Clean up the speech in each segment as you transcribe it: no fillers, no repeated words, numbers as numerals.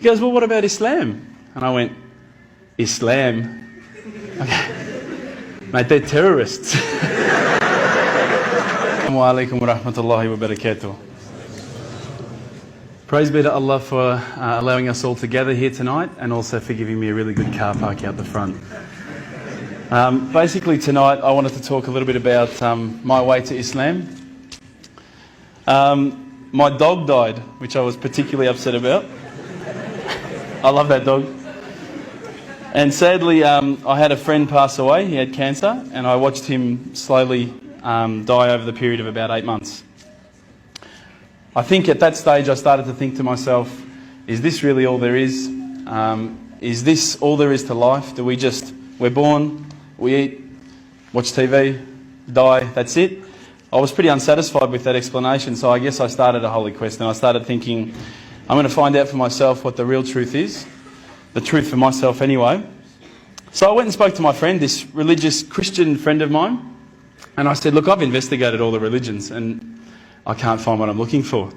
He goes, well, what about Islam? And I went, Islam? Okay. Mate, they're terrorists. Assalamu alaikum wa rahmatullahi wa barakatuh. Praise be to Allah for allowing us all to gather here tonight, and also for giving me a really good car park out the front. Basically tonight I wanted to talk a little bit about my way to Islam. My dog died, which I was particularly upset about. I love that dog. And sadly, I had a friend pass away. He had cancer, and I watched him slowly die over the period of about 8 months. I think at that stage I started to think to myself, is this really all there is? Is this all there is to life? We're born, we eat, watch TV, die, that's it? I was pretty unsatisfied with that explanation, so I guess I started a holy quest, and I started thinking, I'm going to find out for myself what the real truth is. The truth for myself anyway. So I went and spoke to my friend, this religious Christian friend of mine, and I said, look, I've investigated all the religions and I can't find what I'm looking for.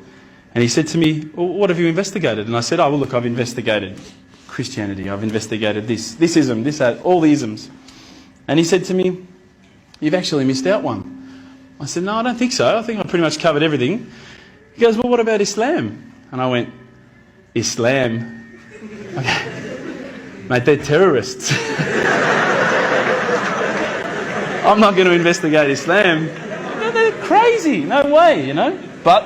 And he said to me, well, what have you investigated? And I said, oh, well, look, I've investigated Christianity, I've investigated this ism, this, that, all the isms. And he said to me, you've actually missed out one. I said, no, I don't think so. I think I pretty much covered everything. He goes, well, what about Islam? And I went, Islam? Okay. Mate, they're terrorists. I'm not going to investigate Islam. No, they're crazy. No way, you know. But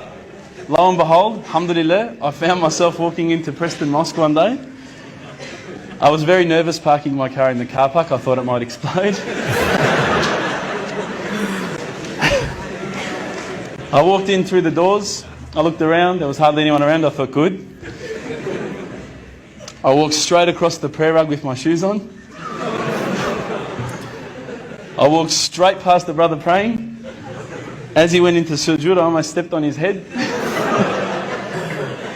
lo and behold, alhamdulillah, I found myself walking into Preston Mosque one day. I was very nervous parking my car in the car park. I thought it might explode. I walked in through the doors. I looked around. There was hardly anyone around. I thought, good. I walked straight across the prayer rug with my shoes on. I walked straight past the brother praying. As he went into sujood, I almost stepped on his head.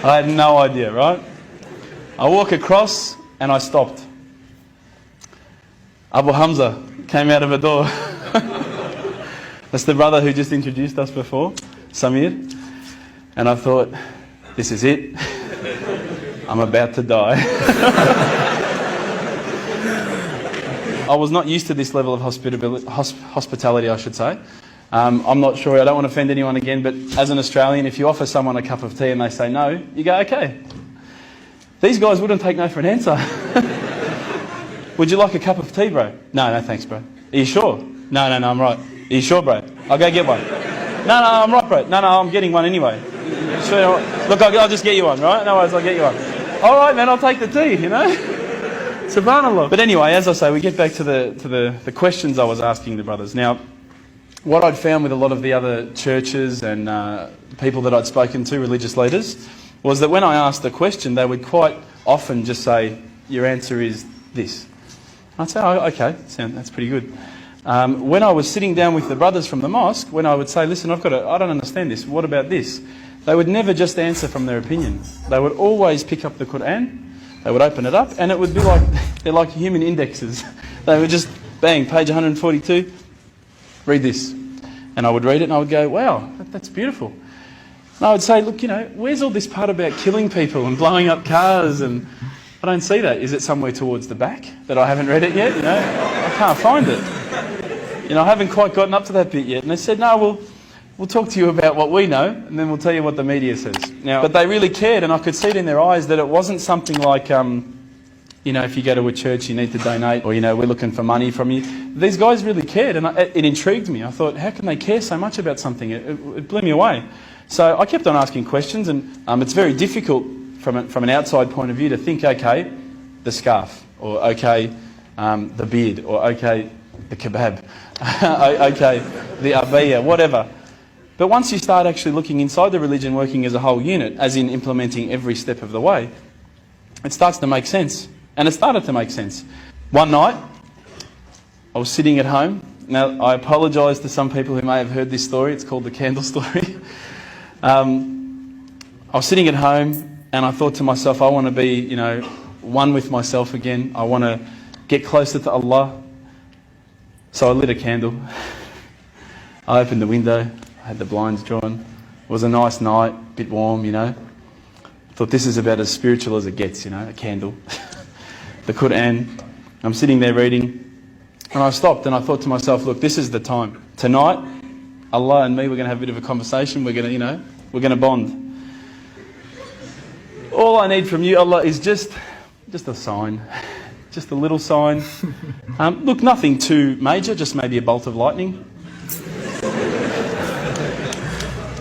I had no idea, right? I walk across and I stopped. Abu Hamza came out of a door. That's the brother who just introduced us before, Samir. And I thought, this is it. I'm about to die. I was not used to this level of hospitality, I should say. I'm not sure, I don't want to offend anyone again, but as an Australian, if you offer someone a cup of tea and they say no, you go, okay. These guys wouldn't take no for an answer. Would you like a cup of tea, bro? No, thanks, bro. Are you sure? No, I'm right. Are you sure, bro? I'll go get one. No, I'm right, bro. No, I'm getting one anyway. Sure. Look, I'll just get you one, right? No worries, I'll get you one. All right, man, I'll take the tea, you know? Subhanallah. But anyway, as I say, we get back to the questions I was asking the brothers. Now, what I'd found with a lot of the other churches and people that I'd spoken to, religious leaders, was that when I asked the question, they would quite often just say, your answer is this. I'd say, oh, okay, that's pretty good. When I was sitting down with the brothers from the mosque, when I would say, listen, I don't understand this, what about this? They would never just answer from their opinion. They would always pick up the Quran, they would open it up, and it would be like, they're like human indexes. They would just, bang, page 142, read this. And I would read it and I would go, wow, that's beautiful. And I would say, look, you know, where's all this part about killing people and blowing up cars? And I don't see that. Is it somewhere towards the back that I haven't read it yet? You know, I can't find it. You know, I haven't quite gotten up to that bit yet. And they said, no, we'll talk to you about what we know, and then we'll tell you what the media says. Now, but they really cared, and I could see it in their eyes that it wasn't something like, you know, if you go to a church, you need to donate, or, you know, we're looking for money from you. These guys really cared, and it intrigued me. I thought, how can they care so much about something? It blew me away. So I kept on asking questions, and it's very difficult from an outside point of view to think, okay, the scarf, or okay, the beard, or okay, the kebab, okay, the abaya, whatever. But once you start actually looking inside the religion, working as a whole unit, as in implementing every step of the way, it starts to make sense. And it started to make sense. One night, I was sitting at home. Now, I apologise to some people who may have heard this story. It's called the candle story. I was sitting at home and I thought to myself, I want to be, you know, one with myself again. I want to get closer to Allah. So I lit a candle. I opened the window. I had the blinds drawn. It was a nice night, a bit warm, you know. I thought this is about as spiritual as it gets, you know, a candle. The Quran. I'm sitting there reading, and I stopped and I thought to myself, look, this is the time. Tonight, Allah and me, we're going to have a bit of a conversation. We're going to, you know, we're going to bond. All I need from you, Allah, is just a sign. Just a little sign. Look, nothing too major, just maybe a bolt of lightning.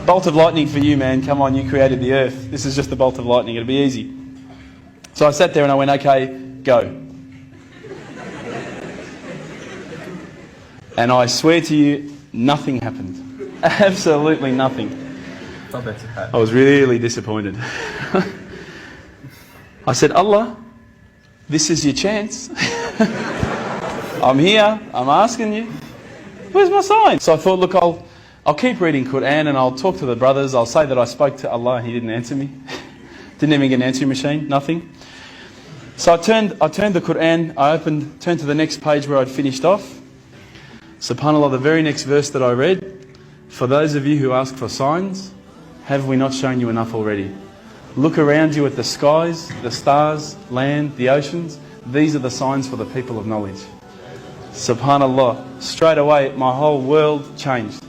Bolt of lightning for you, man. Come on, you created the earth. This is just a bolt of lightning. It'll be easy. So I sat there and I went, okay, go. And I swear to you, nothing happened. Absolutely nothing. I was really disappointed. I said, Allah, this is your chance. I'm here, I'm asking you. Where's my sign? So I thought, look, I'll keep reading Quran and I'll talk to the brothers. I'll say that I spoke to Allah and He didn't answer me. Didn't even get an answering machine, nothing. So I turned the Quran, turned to the next page where I'd finished off. SubhanAllah, the very next verse that I read, for those of you who ask for signs, have we not shown you enough already? Look around you at the skies, the stars, land, the oceans. These are the signs for the people of knowledge. SubhanAllah, straight away my whole world changed.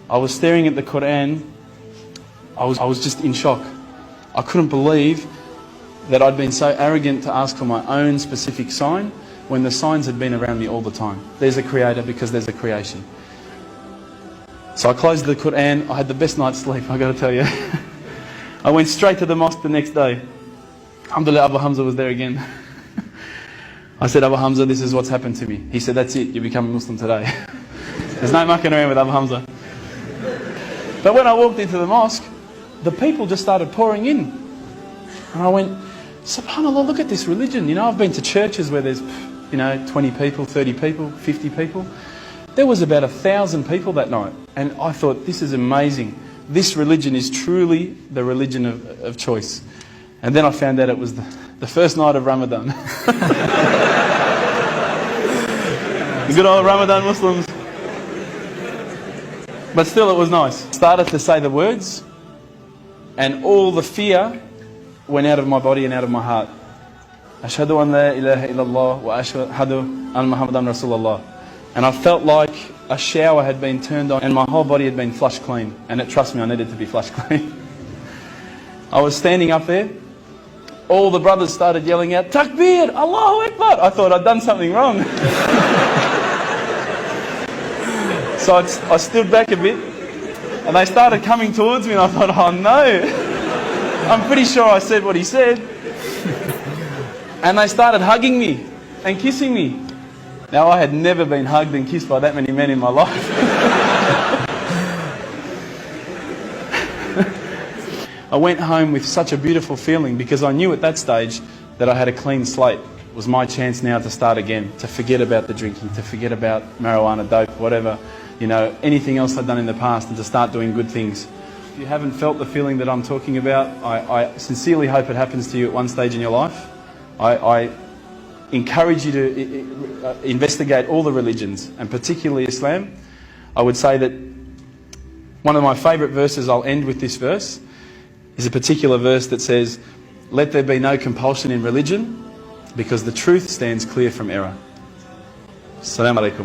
I was staring at the Quran, I was just in shock. I couldn't believe that I'd been so arrogant to ask for my own specific sign when the signs had been around me all the time. There's a creator because there's a creation. So I closed the Quran. I had the best night's sleep, I got to tell you. I went straight to the mosque the next day. Alhamdulillah, Abu Hamza was there again. I said, Abu Hamza, this is what's happened to me. He said, that's it, you become a Muslim today. There's no mucking around with Abu Hamza. But when I walked into the mosque, the people just started pouring in. And I went, SubhanAllah, look at this religion. You know, I've been to churches where there's, 20 people, 30 people, 50 people. There was about 1,000 people that night. And I thought, this is amazing. This religion is truly the religion of choice. And then I found out it was the first night of Ramadan. The good old Ramadan Muslims. But still it was nice. Started to say the words, and all the fear went out of my body and out of my heart. Ashhadu an la ilaha illallah wa ashhadu an Muhammadan Rasulullah. And I felt like a shower had been turned on and my whole body had been flushed clean. And trust me, I needed to be flushed clean. I was standing up there. All the brothers started yelling out, Takbir, Allahu Akbar. I thought I'd done something wrong. So I stood back a bit and they started coming towards me and I thought, oh no. I'm pretty sure I said what he said. And they started hugging me and kissing me. Now, I had never been hugged and kissed by that many men in my life. I went home with such a beautiful feeling because I knew at that stage that I had a clean slate. It was my chance now to start again, to forget about the drinking, to forget about marijuana, dope, whatever, anything else I'd done in the past, and to start doing good things. If you haven't felt the feeling that I'm talking about, I sincerely hope it happens to you at one stage in your life. I encourage you to investigate all the religions, and particularly Islam. I would say that one of my favourite verses, I'll end with this verse, is a particular verse that says, let there be no compulsion in religion, because the truth stands clear from error. Assalamu alaikum.